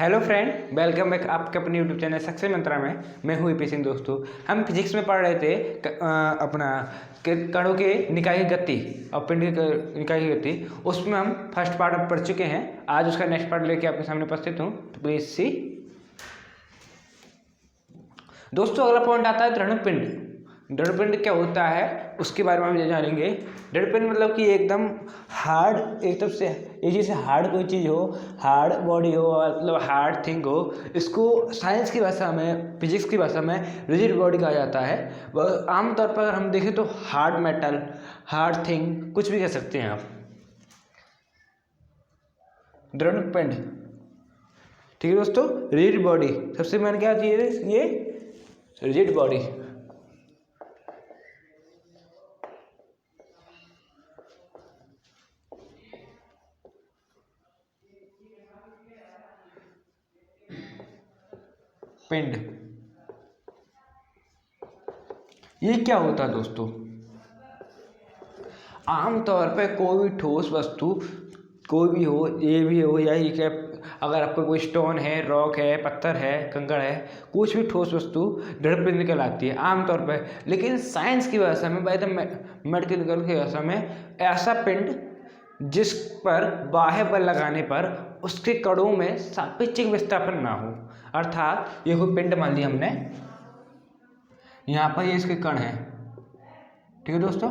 Hello friend, welcome back आपके अपने YouTube channel success मंत्रा में। मैं हूँ ईपी सिंह। दोस्तों, हम फिजिक्स में पढ़ रहे थे कणों के निकाय की गति और पिंड की निकाय की गति। उसमें हम फर्स्ट पार्ट अब पढ़ चुके हैं। आज उसका नेक्स्ट पार्ट लेके आपके सामने उपस्थित हूँ, तो प्लीज सी। दोस्तों, अगला पॉइंट आता है दृढ़ पिंड। दृढ़ पिंड क्या होता है उसके बारे में हम जानेंगे। दृढ़ पिंड मतलब कि एकदम हार्ड, एक तरफ से एक चीज़ से हार्ड कोई चीज़ हो, हार्ड बॉडी हो, मतलब हार्ड थिंग हो। इसको साइंस की भाषा में, फिजिक्स की भाषा में रिजिड बॉडी कहा जाता है। वह आमतौर पर अगर हम देखें तो हार्ड मेटल, हार्ड थिंग, कुछ भी कह सकते हैं आप। दृढ़ पिंड, ठीक है दोस्तों। रिजिड बॉडी, सबसे मैंने क्या चीज़ है ये, रिजिड बॉडी। पिंड ये क्या होता है दोस्तों? आमतौर पर कोई भी ठोस वस्तु, कोई भी हो, ये भी हो या ये क्या, अगर आपको कोई स्टोन है, रॉक है, पत्थर है, कंकड़ है, कुछ भी ठोस वस्तु दृढ़ पिंड कहलाती है आमतौर पर। लेकिन साइंस की भाषा में, बाय द मेडिकल की भाषा में, ऐसा पिंड जिस पर बाह्य बल लगाने पर उसके कणों में सापेक्षिक विस्थापन ना हो। अर्थात ये कोई पिंड मान लिया हमने, यहाँ पर ये इसके कण है, ठीक है दोस्तों।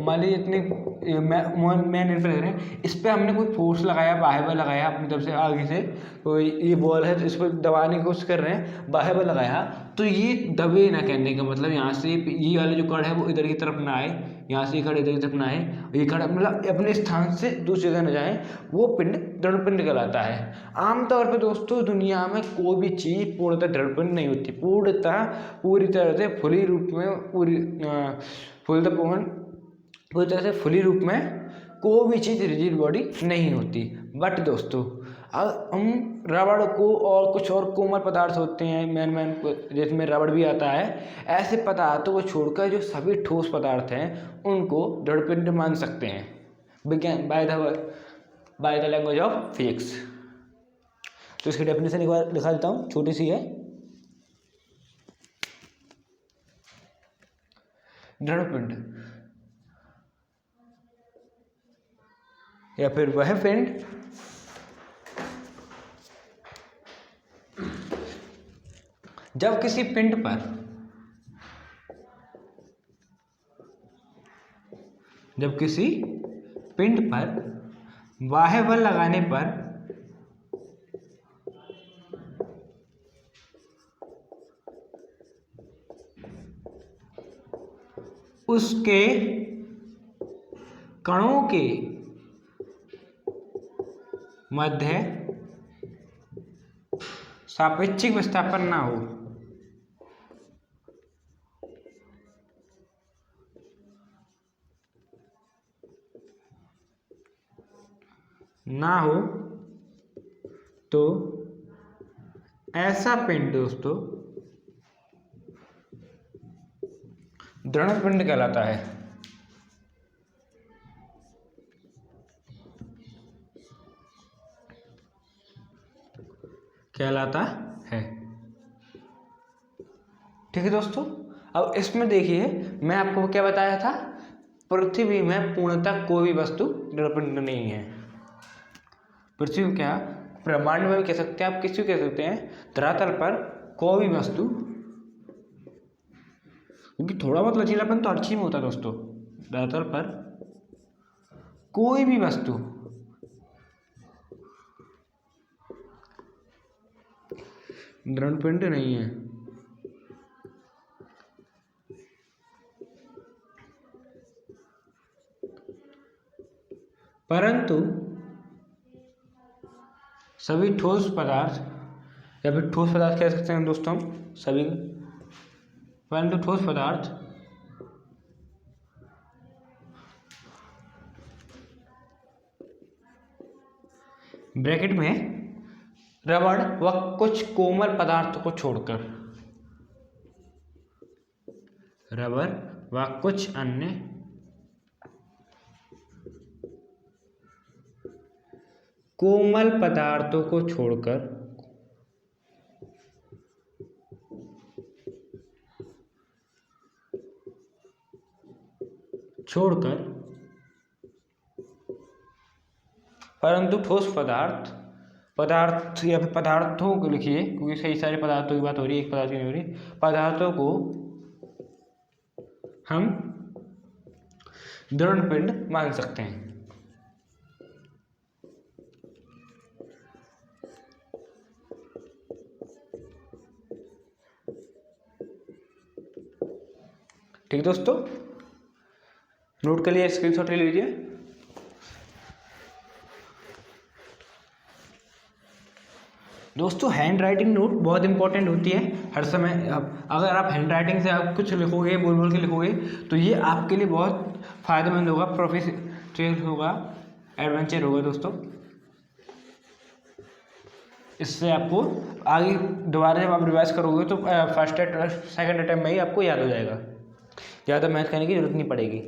मान लीजिए इतनी मैन इन्फ्लुएंस रहे हैं, इस पर हमने कोई फोर्स लगाया, बाह्य बल लगाया अपनी तरफ से, आगे से कोई ये बॉल है तो इस पर दबाने की कोशिश कर रहे हैं, बाह्य बल लगाया, तो ये दबे ना। कहने का मतलब यहाँ से ये वाले जो कण है वो इधर की तरफ ना आए, यहाँ से ये कण इधर की तरफ ना आए, ये कण मतलब अपने स्थान से दूसरी जगह न जाए, वो पिंड दृढ़ पिंड कहलाता है। आमतौर पर दोस्तों दुनिया में कोई भी चीज़ पूर्णतः दृढ़ पिंड नहीं होती, पूरी तरह से फुली रूप में, पूरी तरह से फुली रूप में कोई भी चीज़ रिजिड बॉडी नहीं होती। बट दोस्तों, अब हम रबड़ को और कुछ और कोमल पदार्थ होते हैं, मैन जिसमें रबड़ भी आता है, ऐसे पदार्थों को छोड़कर जो सभी ठोस पदार्थ हैं उनको दृढ़ पिंड मान सकते हैं विज्ञान, by the language of physics. तो इसकी डेफिनेशन एक बार दिखा देता हूँ, छोटी सी है। दृढ़ पिंड या फिर वह पिंड जब किसी पिंड पर बाह्य बल लगाने पर उसके कणों के मध्य सापेक्षिक विस्थापन ना हो, तो ऐसा पिंड दोस्तों दृढ़ पिंड कहलाता है। ठीक है दोस्तों। अब इसमें देखिए, मैं आपको क्या बताया था, पृथ्वी में पूर्णतः कोई भी वस्तु दृढ़ पिंड नहीं है। पृथ्वी में क्या, ब्रह्मांड में भी कह सकते हैं आप, किसी कह सकते हैं, धरातल पर कोई भी वस्तु, क्योंकि थोड़ा बहुत लचीलापन तो हर चीज में होता है दोस्तों, धरातल पर कोई भी वस्तु दृढ़ पिंड नहीं है। परंतु सभी ठोस पदार्थ, या फिर ठोस पदार्थ कह सकते हैं दोस्तों हम सभी, परंतु ठोस पदार्थ ब्रैकेट में रबड़ व कुछ कोमल पदार्थों को छोड़कर, रबड़ व कुछ अन्य कोमल पदार्थों को छोड़कर परंतु ठोस पदार्थ या फिर पदार्थों को लिखिए, क्योंकि कई सारे पदार्थों की बात हो रही है, एक पदार्थ की नहीं हो रही। पदार्थों को हम दृढ़ पिंड मान सकते हैं। ठीक दोस्तों, नोट कर लिए, स्क्रीनशॉट ले लीजिए। दोस्तों हैंड राइटिंग नोट बहुत इंपॉर्टेंट होती है हर समय। अगर आप हैंड राइटिंग से आप कुछ लिखोगे, बोल बोल के लिखोगे, तो ये आपके लिए बहुत फायदेमंद होगा, प्रोफेशनल होगा, एडवेंचर होगा दोस्तों। इससे आपको आगे दोबारा जब आप रिवाइज करोगे तो फर्स्ट सेकंड अटेम्प्ट में ही आपको याद हो जाएगा, ज़्यादा मेहनत करने की जरूरत नहीं पड़ेगी।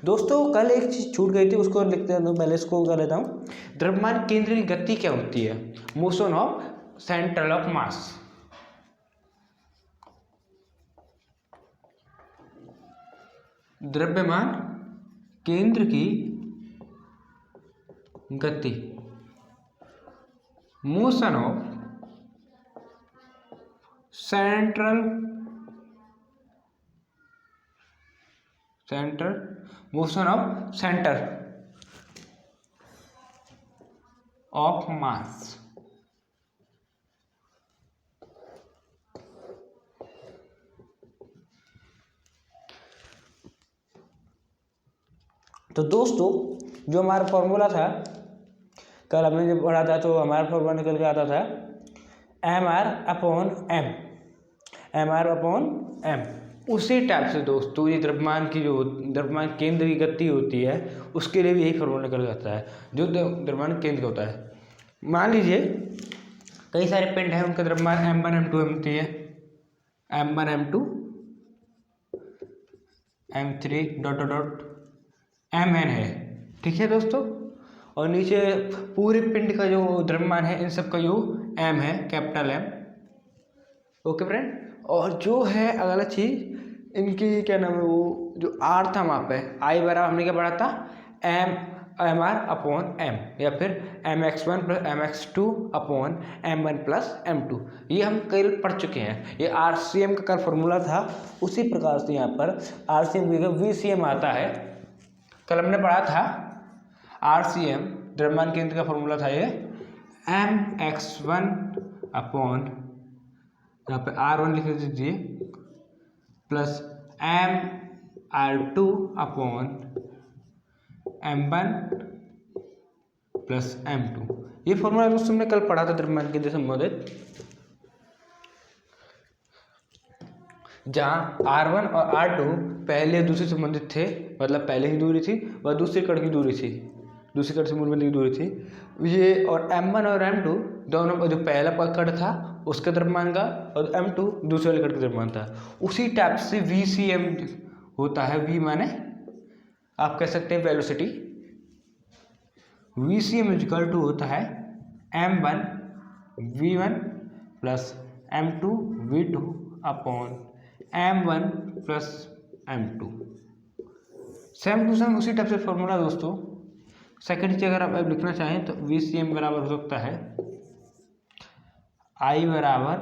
दोस्तों कल एक चीज़ छूट गई थी, उसको लिखते हैं, पहले इसको कर लेता हूँ। द्रव्यमान केंद्र की गति क्या होती है? Motion of centre of mass. द्रव्यमान केंद्र की गति, motion of motion of centre of mass. तो दोस्तों जो हमारा फॉर्मूला था, कल हमने जब पढ़ा था, तो हमारा फॉर्मूला निकल के आता था mR/m। उसी टाइप से दोस्तों ये द्रव्यमान केंद्र की गति होती है, उसके लिए भी यही फॉर्मूला निकल जाता है जो द्रव्यमान केंद्र का होता है। मान लीजिए कई सारे पिंड हैं, उनका द्रव्यमान m1 m2 होती है, m1 m2 m3 ... mn है। ठीक है दोस्तों, और नीचे पूरे पिंड का जो द्रव्यमान है, इन सब का योग m है, कैपिटल M। ओके फ्रेंड, और जो है अगला चीज, इनकी क्या नाम है, वो जो r था वहाँ पे I बराबर हमने क्या पढ़ा था, mR/m, या फिर mx1 + mx2 m1 + m2। ये हम कल पढ़ चुके हैं। ये RCM का कल फॉर्मूला था, उसी प्रकार से यहाँ पर RCM की VCM आता है। कल हमने पढ़ा था RCM, द्रव्यमान केंद्र का फॉर्मूला था ये mx1 यहाँ पे R1 लिख दीजिए प्लस mR2 m1 + m2। ये फॉर्मूला दोस्तों हमने कल पढ़ा था द्रव्यमान केंद्र से संबंधित, जहाँ R1 और R2 पहले दूसरे संबंधित थे, मतलब पहले की दूरी थी वह दूसरे कण की दूरी थी, दूसरे कण से मूलबिंदु की दूरी थी ये। और m1 और m2 दोनों, जो पहला कण था उसका द्रव्यमान का, और m2 दूसरे वाले कण का द्रव्यमान था। उसी टाइप से VCM होता है। V माने आप कह सकते हैं वेलोसिटी। VCM = होता है m1 v1 + m2 v2 m1 + m2। Same to same उसी टाइप से फॉर्मूला दोस्तों। सेकंड चीज अगर आप लिखना चाहें तो VCM बराबर हो सकता है I बराबर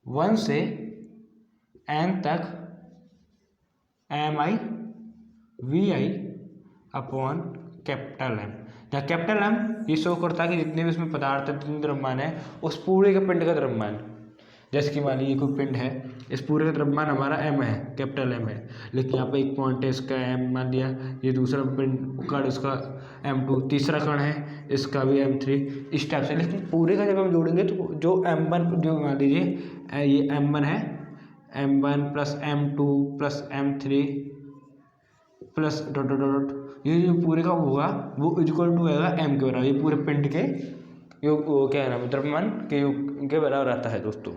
1 से n तक mi vi कैपिटल M। जहाँ कैपिटल M ये शो करता है कि जितने भी उसमें पदार्थ है, जितने द्रव्यमान है, उस पूरे के पिंड का द्रव्यमान। जैसे कि मान लीजिए कोई पिंड है, इस पूरे का द्रव्यमान हमारा m है, कैपिटल M है, लेकिन यहाँ पे एक पॉइंट है, इसका m मान लिया, ये दूसरा पिंड कण इसका m2, तीसरा कण है इसका भी m3, इस टाइप से। लेकिन पूरे का जब हम जोड़ेंगे तो जो m1, जो मान लीजिए ये m1 है, m1 + m2 + m3 प्लस ... ये जो पूरे का होगा वो इक्वल टू आएगा m के बराबर। ये पूरे पिंड के योग, वो क्या है, द्रव्यमान के योग के बराबर आता है दोस्तों।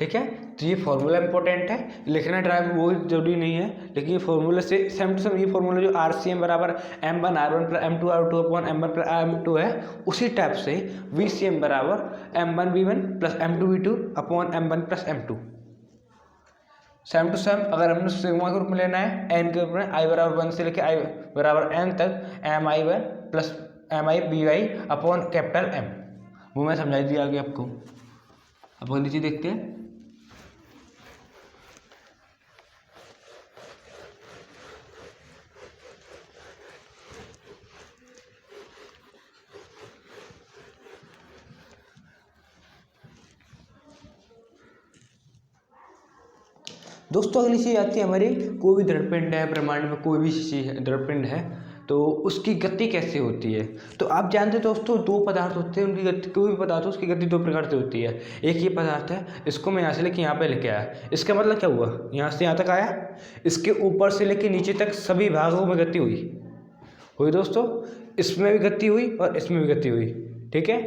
ठीक है। तो ये फॉर्मूला इंपॉर्टेंट है, लिखना ड्राइव वो जरूरी नहीं है, लेकिन ये फॉर्मूला से सेम टू सेम ये फॉर्मूला जो RCM बराबर M1R1 plus M2R2 upon M1 plus M2 है, उसी टाइप से VCM बराबर M1V1 plus M2V2 upon M1 plus M2। Same to same अगर हमने सिग्मा के रूप में लेना है, एन के रूप में, i बराबर 1 से लेकर i बराबर n तक MI1 plus MIBY upon capital M, वो मैं समझा दिया आगे आपको। अब नीचे देखते हैं। दोस्तों अगली चीज़ आती है हमारी, कोई भी दृढ़पिंड है ब्रह्मांड में, कोई भी चीज़ दृढ़पिंड है तो उसकी गति कैसे होती है। तो आप जानते हैं दोस्तों, दो पदार्थ होते हैं, उनकी गति, कोई भी पदार्थ हो उसकी गति दो प्रकार से होती है। एक ये पदार्थ है, इसको मैं यहाँ से लेके यहाँ पे लेके आया, इसका मतलब क्या हुआ, यहाँ से यहाँ तक आया, इसके ऊपर से लेके नीचे तक सभी भागों में गति हुई दोस्तों, इसमें भी गति हुई और इसमें भी गति हुई। ठीक है,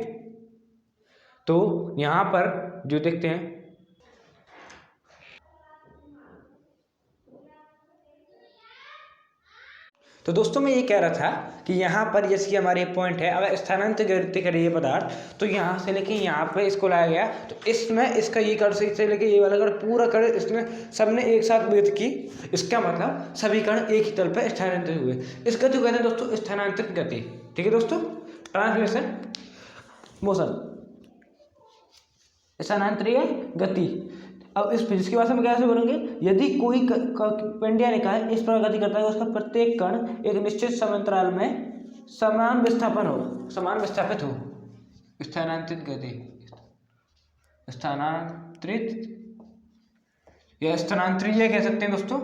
तो यहाँ पर जो देखते हैं, तो दोस्तों मैं ये कह रहा था कि यहाँ पर जैसे कि हमारे पॉइंट है, अगर स्थानांतरित गति करे ये पदार्थ, तो यहाँ से लेके यहाँ पे इसको लाया गया, तो इसमें इसका ये कण से लेके ये वाला कण पूरा कण इसमें सबने एक साथ गति की, इसका मतलब सभी कण एक ही तल पर स्थानांतरित हुए। इस गति को कहते हैं दोस्तों स्थानांतरित गति। ठीक है दोस्तों, ट्रांसलेशन मोशन, स्थानांतरीय गति। अब इस फिजिक्स की भाषा में कैसे बोलेंगे, यदि कोई पिंड या निकाय इस प्रकार गति करता है, उसका प्रत्येक कण एक निश्चित समयांतराल में समान विस्थापित हो, स्थानांतरित गति, स्थानांतरित या स्थानांतरीय कह सकते हैं दोस्तों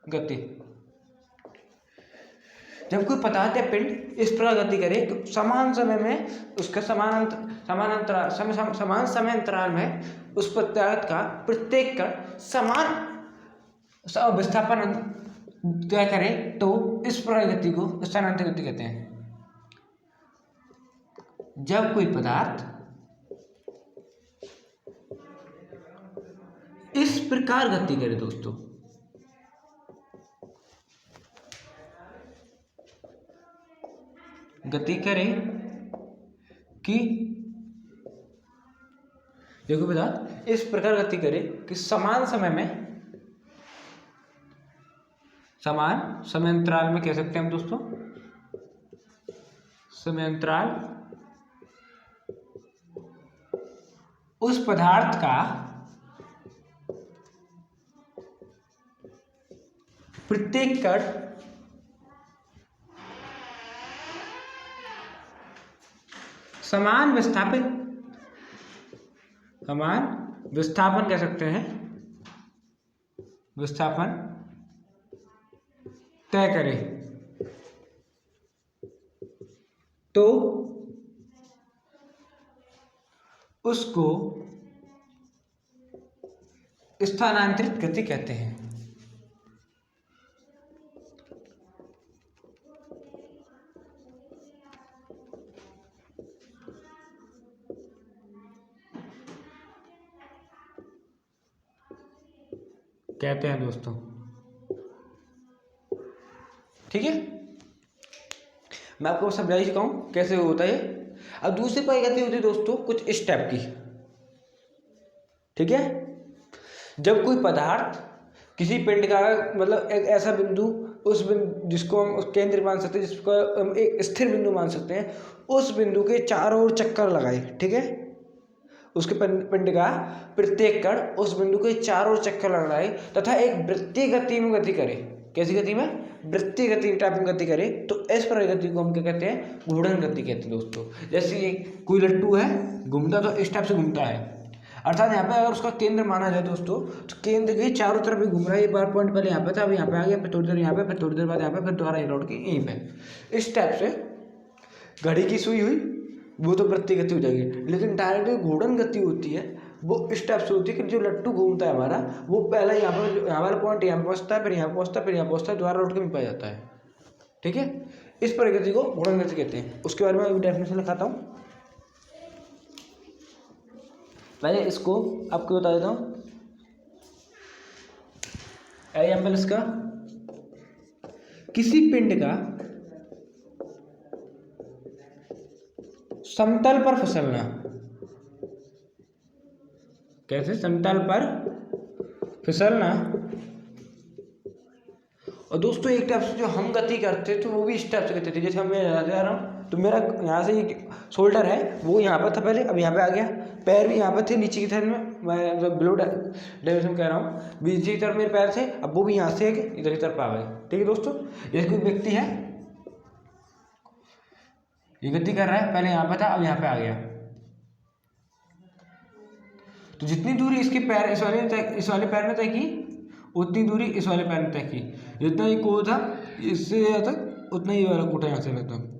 गति। जब कोई पदार्थ या पिंड इस प्रकार गति करे तो समान समय में उसका समान समय अंतराल में उस पदार्थ का प्रत्येक कण समान विस्थापन तय करे, तो इस प्रकार गति को स्थानांतरित गति कहते हैं। जब कोई पदार्थ इस प्रकार गति करे दोस्तों, गति करे कि देखो पदार्थ इस प्रकार गति करे कि समान समयांतराल में कह सकते हैं हम दोस्तों, समयांतराल उस पदार्थ का प्रत्येक कण समान विस्थापन कह सकते हैं, विस्थापन तय करे, तो उसको स्थानांतरित गति कहते हैं। कहते हैं दोस्तों, ठीक है, मैं आपको समझा ही चुका हूं कैसे होता है। अब दूसरी पाई गति होती है दोस्तों कुछ इस टाइप की। ठीक है, जब कोई पदार्थ किसी पिंड का मतलब एक ऐसा बिंदु, उस बिंदु जिसको हम उस केंद्र मान सकते हैं, जिसको हम एक स्थिर बिंदु मान सकते हैं, उस बिंदु के चारों ओर चक्कर लगाए। ठीक है, उसके पिंड का प्रत्येक कण उस बिंदु के चारों ओर चक्कर लगाए तथा एक वृत्तीय गति में गति करे। कैसी गति में? वृत्तीय गति टाइप में गति करे, तो इस प्रकार गति को हम क्या कहते हैं? घूर्णन गति कहते हैं दोस्तों। जैसे कोई लट्टू है घूमता, तो इस टाइप से घूमता है, अर्थात यहाँ पे अगर उसका केंद्र माना जाए दोस्तों, तो केंद्र के चारों तरफ भी घूम रहा है। एक बार पॉइंट पहले यहाँ पे था, अब यहाँ पे आ गया, फिर थोड़ी देर यहाँ पे, फिर थोड़ी देर बाद यहाँ पे, फिर दोबारा ये लौट के यहीं पे। इस टाइप से घड़ी की सुई हुई वो तो वृत्तीय गति हो जाएगी, लेकिन डायरेक्ट घूर्णन गति होती है वो इस टाइप से होती है कि जो लट्टू घूमता है हमारा, वो पहले यहाँ पर यहाँ वाला पॉइंट यहाँ पे पहुँचता है, फिर यहाँ पहुँचता है, फिर यहाँ पहुँचता है, दोबारा लौट के भी पाया जाता है। ठीक है, इस प्रगति को घूर्णन गति कहते हैं। उसके बारे में डेफिनेशन लिखाता हूँ। पहले इसको आपको बता देता हूँ। एग्जाम्पल इसका, किसी पिंड का समतल पर फिसलना। कैसे? समतल पर फिसलना। और दोस्तों एक टाइप से जो हम गति करते थे वो भी इस टाइप से करते थे। जैसे हम यहाँ जा रहा हूँ तो मेरा यहाँ से शोल्डर है वो यहाँ पर था पहले, अब यहाँ पे आ गया। पैर भी यहाँ पर थे नीचे की तरफ में, मैं जो बिलो डायमेंशन कह रहा हूँ, नीचे की तरफ मेरे पैर थे, अब वो भी यहाँ से इधर की तरफ आ गए। ठीक है दोस्तों, जैसे कोई व्यक्ति है ये गति कर रहा है, पहले यहाँ पर था अब यहाँ पे आ गया, तो जितनी दूरी इसके पैर इस वाले पैर ने तय की उतनी दूरी इस वाले पैर ने तय की। जितना ये कोड था इससे यहाँ तक उतना ही वाला कोटा यहाँ से रहता।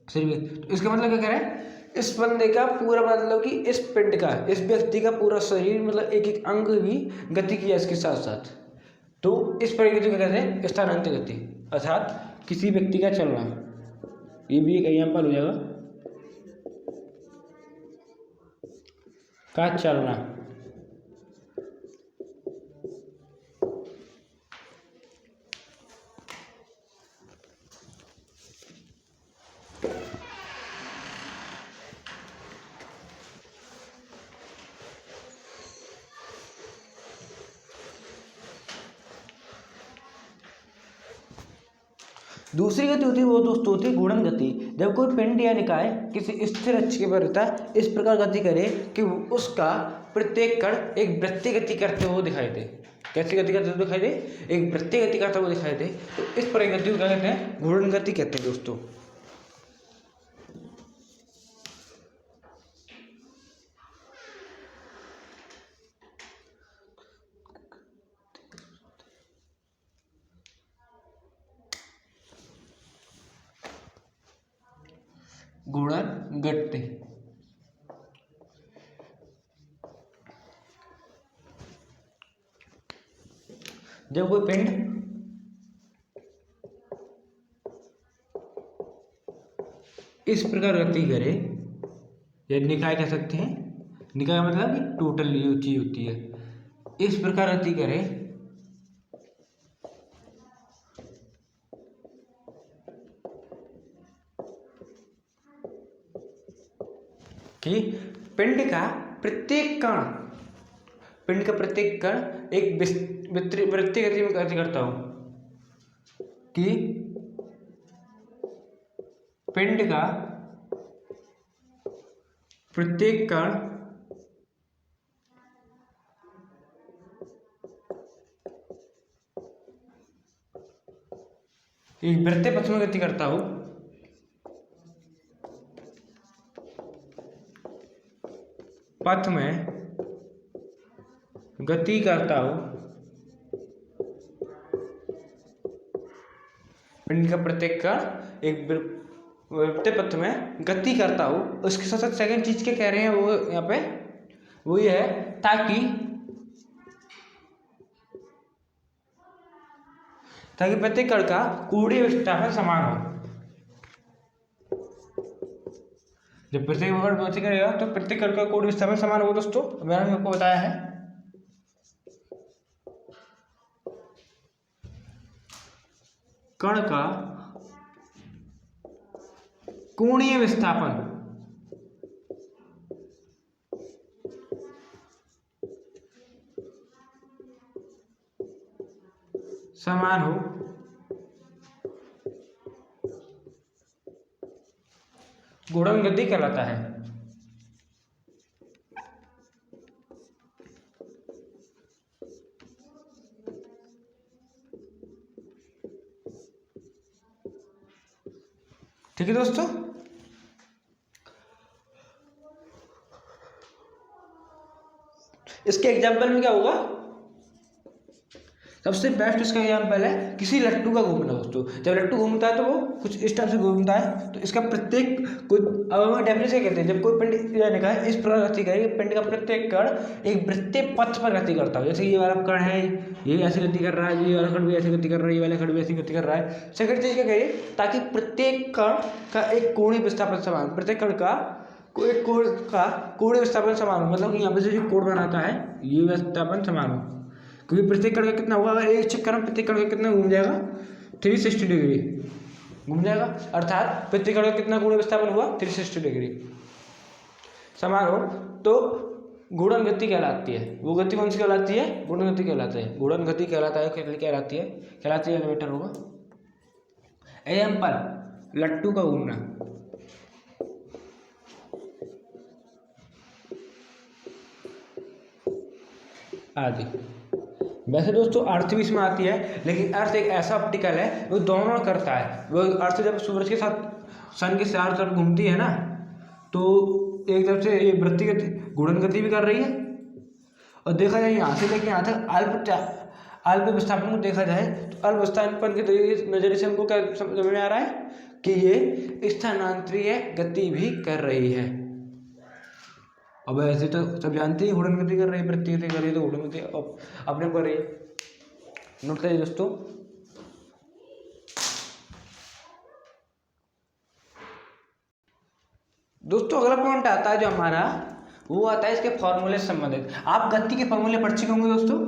सही है, तो इसका मतलब क्या कह रहा है, इस बंदे का पूरा मतलब कि इस पिंड का, इस व्यक्ति का पूरा शरीर मतलब एक एक अंग भी गति किया इसके साथ साथ। तो इस प्रकार को कहते हैं स्थानांतर गति, अर्थात किसी व्यक्ति का चलना। ये भी एक एग्जाम्पल हो जाएगा का चलना। दूसरी गति होती है वो दोस्तों होती है घूर्णन गति। जब कोई पिंड या निकाय किसी स्थिर अक्ष पर रहता है, इस प्रकार गति करे कि उसका प्रत्येक कण एक वृत्तीय गति करते हुए दिखाई दे। कैसी गति करते हुए दिखाई दे? एक वृत्तीय गति करते हुए दिखाई दे। तो इस प्रकार गति को क्या कहते हैं? घूर्णन गति कहते हैं दोस्तों। घूर्णन गति। जब कोई पिंड इस प्रकार गति करे, या निकाय कह सकते हैं, निकाय मतलब कि टोटल चीज होती है, इस प्रकार गति करे कि पिंड का प्रत्येक कण एक वृत्तीय गति में गति करता हूं, कि पिंड का प्रत्येक कण एक वृत्तीय पथ में गति करता हूं। पथ में गति करता हूं, पिंड का प्रत्येक कण एक वृत्तीय पथ में गति करता हूं। उसके साथ साथ सेकंड चीज क्या कह रहे हैं वो यहाँ पे वो ये है, ताकि प्रत्येक कण का कोणीय विस्थापन समान हो। जब प्रत्येक कण गति करेगा तो प्रत्येक कण का कोणीय विस्थापन समान होगा दोस्तों, मैंने आपको बताया है। कण का कोणीय विस्थापन समान हो, घूर्णन गति कहलाता है। ठीक है दोस्तों, इसके एग्जाम्पल में क्या होगा? सबसे बेस्ट इसका एग्जाम्पल है किसी लट्टू का घूमना दोस्तों। जब लट्टू घूमता है तो वो कुछ इस टाइप से घूमता है, तो इसका प्रत्येक कुछ अब हम डेफिनेशन कहते हैं, जब कोई पिंड या निकाय इस प्रकार गति करे, पिंड का प्रत्येक कण एक वृत्तीय पथ पर गति करता है। जैसे ये वाला कण है ये ऐसी गति कर रहा है, ये वाला कण भी ऐसी गति कर रहा है, ये वाला कण भी ऐसी गति कर रहा है। सेकंड चीज क्या करिए, ताकि प्रत्येक कण का एक कोणीय विस्थापन समान, प्रत्येक कण का कोई कोड का कोण विस्थापन समान हो, मतलब कि यहाँ पे जो कोड बनाता है ये विस्थापन समान हो, क्योंकि प्रत्येक कण का कितना होगा, अगर एक चक्कर में प्रत्येक कण का कितना घूम जाएगा 360 डिग्री घूम जाएगा, अर्थात प्रत्येक कण का कितना कोण विस्थापन हुआ 360 डिग्री समान हो तो घूर्णन गति कहलाती है। वो गति कौन सी कहलाती है, घूर्णन गति कहलाती है। घूर्णन गति कहलाता है कहलाती है एलिवेटर होगा। एग्जाम्पल लट्टू का घूमना, आदि। वैसे दोस्तों अर्थ भी इसमें आती है, लेकिन अर्थ एक ऐसा ऑप्टिकल है वो दोनों करता है। वो अर्थ जब सूरज के साथ सन के चारों तरफ घूमती है ना, तो एक तरफ से ये वृत्ति गति घूर्णन गति भी कर रही है, और देखा जाए यहाँ से लेके यहाँ तक अल्प विस्थापन को देखा जाए तो अल्प विस्थापन के नजरिए से हमको क्या समझ में आ रहा है कि ये स्थानांतरीय गति भी कर रही है। अब ऐसे तो सब जानते हैं घूर्णन गति कर रही है, वृत्ति गति कर रही है, तो घूर्णन गति अपने कर रही है। नोट करिए दोस्तों अगला पॉइंट आता है जो हमारा, वो आता है इसके फॉर्मूले से संबंधित। आप गति के फॉर्मूले पढ़ चुके होंगे दोस्तों,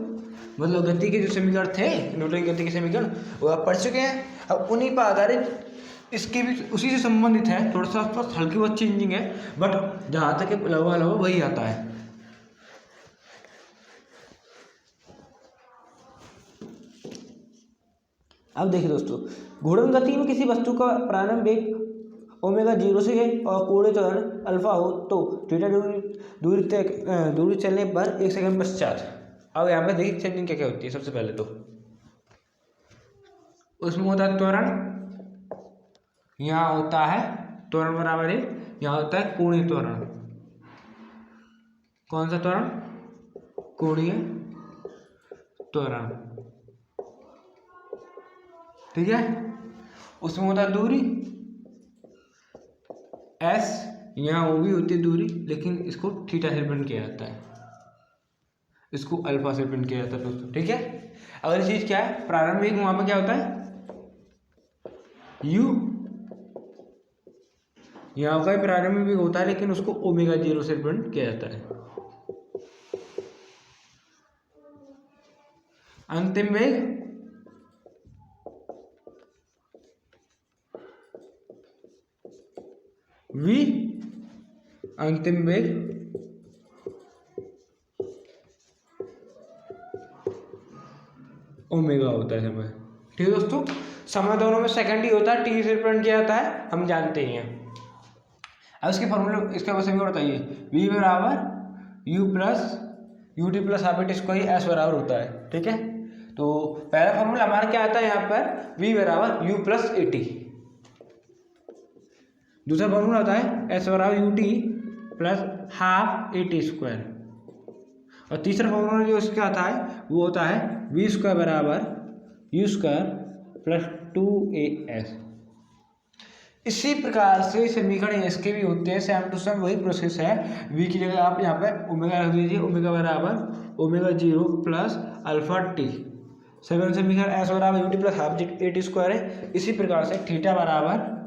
मतलब गति के जो समीकरण थे, न्यूटन की गति के समीकरण वो आप पढ़ चुके हैं। अब उन्हीं पर आधारित इसके भी उसी से संबंधित है, थोड़ा सा आसपास हल्की बहुत चेंजिंग है, बट जहाँ तक लगभग वही आता है। अब देखिए दोस्तों, घूर्णन गति में किसी वस्तु का प्रारंभ वेग ओमेगा 0 से है और कोणीय त्वरण अल्फा हो तो थीटा दूरी चलने पर 1 सेकंड पश्चात। अब यहाँ पे देखिए चेंजिंग क्या क्या होती है। सबसे पहले तो उसमें होता है त्वरण, यहाँ होता है त्वरण बराबर है, यहाँ होता है कोणीय त्वरण। कौन सा त्वरण, कोणीय त्वरण, ठीक है। उसमें होता है दूरी s, यहाँ वो भी होती है दूरी, लेकिन इसको थीटा से रिप्रेजेंट किया जाता है, इसको अल्फा से रिप्रेजेंट किया जाता है दोस्तों, ठीक है। अगली चीज क्या है, प्रारंभिक, वहां पर क्या होता है u, यहाँ का प्रारंभिक वेग होता है, लेकिन उसको ओमेगा 0 से रिप्रेजेंट किया जाता है। अंतिम वेग v, अंतिम वेग ओमेगा होता है समय, ठीक है दोस्तों। समय दोनों में सेकंड ही होता है, टी से रिप्रेजेंट किया जाता है, हम जानते ही हैं। अब इसके फॉर्मूले, इसका समीकरण बताइए, v बराबर u plus U T plus half T square S बराबर होता है, ठीक है। तो पहला फॉर्मूला हमारा क्या आता है यहाँ पर, v बराबर u प्लस ए टी। दूसरा फॉर्मूला होता है एस बराबर U T plus half A T square, और तीसरा फॉर्मूला जो इसका आता है वो होता है वी स्क्वायर बराबर यू स्क्वायर प्लस 2as। इसी प्रकार से समीकरण इसके भी होते हैं, सेम टू सेम वही प्रोसेस है। v की जगह आप यहाँ पे ओमेगा रख दीजिए, ओमेगा बराबर omega 0 plus alpha T. Second समीकरण एस बराबर U T plus half A T square है। इसी प्रकार से थीटा बराबर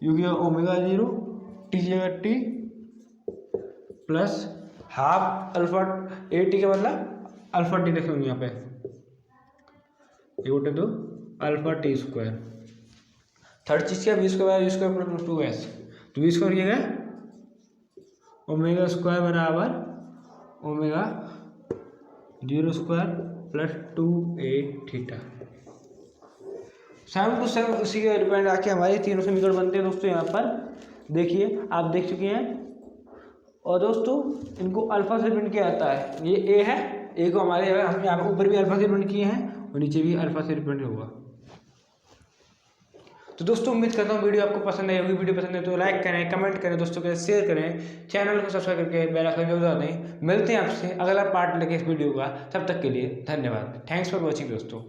यू की ओमेगा 0 टी की जगह T plus half alpha A T का मतलब अल्फा टी रखेंगे यहाँ पे, ये उठे तो अल्फा टी स्क्वायर। थर्ड चीज क्या, वी स्क्वायर प्लस 2s, तो वी स्क्वायर किया गया ओमेगा स्क्वायर बराबर ओमेगा 0 स्क्वायर प्लस 2a थीटा। सेम टू सेम उसी के डिपेंड आके हमारे तीनों समीकरण बनते हैं दोस्तों। यहाँ पर देखिए आप देख चुके हैं, और दोस्तों इनको अल्फा से प्रिंट किया जाता है। ये ए है, ए को हमारे हम यहाँ पर ऊपर भी अल्फा से प्रिंट किए हैं और नीचे भी अल्फा से प्रिंट होगा। तो दोस्तों उम्मीद करता हूँ वीडियो आपको पसंद आई होगी। वीडियो पसंद है तो लाइक करें, कमेंट करें, दोस्तों के साथ शेयर करें, चैनल को सब्सक्राइब करके बेल आइकन जरूर दबा दें। मिलते हैं आपसे अगला पार्ट लेके इस वीडियो का, तब तक के लिए धन्यवाद। थैंक्स फॉर वॉचिंग दोस्तों।